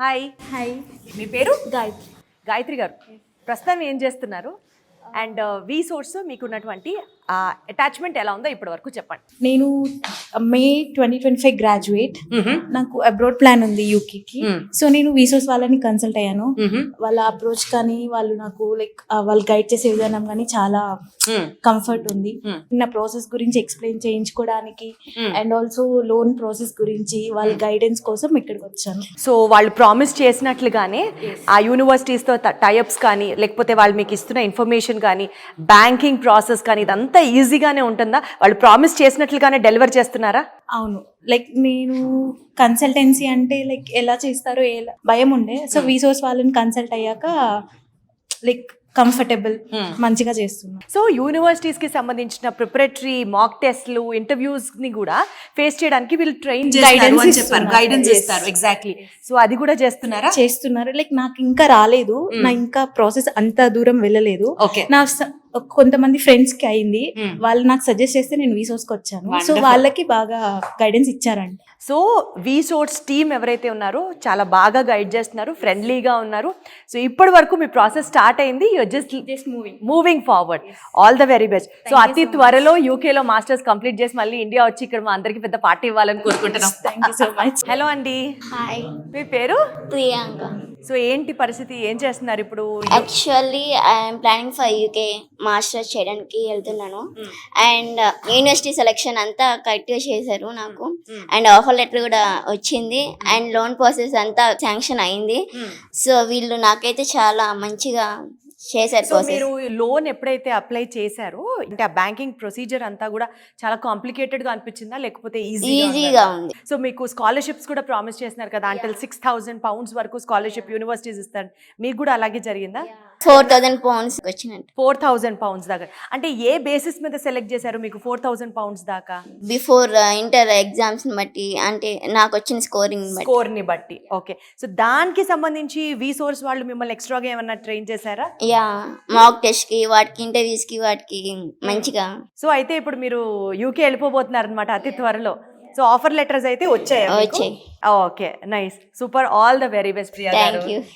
Hi. Hi, మీ పేరు? గాయత్రి. గాయత్రి గారు, ప్రస్తుతం ఏం చేస్తున్నారు? అండ్ వి సోర్స్ మీకున్నటువంటి అటాచ్మెంట్ ఎలా ఉందో ఇప్పటి వరకు చెప్పండి. నేను మే 2025 గ్రాడ్యుయేట్. నాకు అబ్రాడ్ ప్లాన్ ఉంది యూకేకి. సో నేను వీసోస్ వాళ్ళని కన్సల్ట్ అయ్యాను. వాళ్ళ అప్రోచ్ కానీ వాళ్ళు నాకు లైక్ వాళ్ళు గైడ్ చేసే విధానం కానీ చాలా కంఫర్ట్ ఉంది. నా ప్రాసెస్ గురించి ఎక్స్ప్లెయిన్ చేయించుకోవడానికి అండ్ ఆల్సో లోన్ ప్రాసెస్ గురించి వాళ్ళ గైడెన్స్ కోసం ఇక్కడికి వచ్చాను. సో వాళ్ళు ప్రామిస్ చేసినట్లుగానే ఆ యూనివర్సిటీస్తో టైఅప్స్ కానీ లేకపోతే వాళ్ళు మీకు ఇస్తున్న ఇన్ఫర్మేషన్ కానీ బ్యాంకింగ్ ప్రాసెస్ కానీ ఇదంతా ఈజీగానే ఉంటుందా? వాళ్ళు ప్రామిస్ చేసినట్లుగానే డెలివర్ చేస్తున్నారా? అవును, లైక్ నేను కన్సల్టెన్సీ అంటే లైక్ ఎలా చేస్తారో ఎలా భయం ఉండే. సో వీసోస్ వాళ్ళని కన్సల్ట్ అయ్యాక లైక్ కంఫర్టబుల్ మంచిగా చేస్తున్నాను. సో యూనివర్సిటీస్కి సంబంధించిన ప్రిపరేటరీ మాక్ టెస్ట్లు ఇంటర్వ్యూస్ని కూడా ఫేస్ చేయడానికి వీళ్ళు ట్రైన్ గైడెన్స్ ఇస్తారు. ఎగ్జాక్ట్లీ. సో అది కూడా చేస్తున్నారు. లైక్ నాకు ఇంకా రాలేదు, నా ఇంకా ప్రాసెస్ అంత దూరం వెళ్ళలేదు. నా కొంతమంది ఫ్రెండ్స్ కి అయింది, వాళ్ళు నాకు సజెస్ట్ చేస్తే నేను వీసోర్స్కి వచ్చాను. సో వాళ్ళకి బాగా గైడెన్స్ ఇచ్చారండి. సో వీసోర్స్ టీమ్ ఎవరైతే ఉన్నారో చాలా బాగా గైడ్ చేస్తున్నారు, ఫ్రెండ్లీగా ఉన్నారు. సో ఇప్పటి వరకు మీ ప్రాసెస్ స్టార్ట్ అయింది, just moving forward. All the very best. So అతి త్వరలో యూకేలో మాస్టర్స్ కంప్లీట్ చేసి మళ్ళీ ఇండియా వచ్చి ఇక్కడ మా అందరికి పెద్ద పార్టీ ఇవ్వాలని కోరుకుంటున్నాం. Thank you so much. Hello అండి. హాయ్, మీ పేరు? ప్రియాంక. సో ఏంటి పరిస్థితి, ఏం చేస్తున్నారు ఇప్పుడు? Actually I'm planning for UK masters చేయడానికి వెళ్తున్నాను. అండ్ యూనివర్సిటీ సెలెక్షన్ అంతా కరెక్ట్గా చేశారు నాకు. అండ్ ఆఫర్ లెటర్ కూడా వచ్చింది. అండ్ లోన్ ప్రాసెస్ అంతా శాంక్షన్ అయింది. సో వీళ్ళు నాకైతే చాలా మంచిగా చేశారు. సో మీరు లోన్ ఎప్పుడైతే అప్లై చేశారో అంటే ఆ బ్యాంకింగ్ ప్రొసీజర్ అంతా కూడా చాలా కాంప్లికేటెడ్ గా అనిపించిందా లేకపోతే ఈజీగా ఉంది? సో మీకు స్కాలర్షిప్స్ కూడా ప్రామిస్ చేస్తున్నారు కదా, అంటే 6,000 pounds వరకు స్కాలర్షిప్ యూనివర్సిటీస్ ఇస్తారు. మీకు కూడా అలాగే జరిగిందా? 4,000 pounds వచ్చినట్టు. 4,000 pounds దాకా. అంటే ఏ బేసిస్ మీద సెలెక్ట్ చేశారు మీకు 4,000 pounds దాకా? బిఫోర్ ఇంటర్ ఎగ్జామ్స్ ని బట్టి, అంటే నాకు వచ్చిన స్కోర్ ని బట్టి. ఓకే. సో దానికి సంబంధించి వి సోర్స్ వాళ్ళు మిమ్మల్ని ఎక్స్ట్రాగా ఏమన్నా ట్రైన్ చేశారా? మాక్ టెస్ట్ కి వాటికి ఇంటర్వ్యూస్ కి వాటికి మంచిగా. సో అయితే ఇప్పుడు మీరు యూకే వెళ్ళిపోబోతున్నారు అనమాట అతి త్వరలో. సో ఆఫర్ లెటర్స్ అయితే వచ్చాయి. వచ్చాయి. Okay, nice, super. All the very best Priya గారు. Thank you.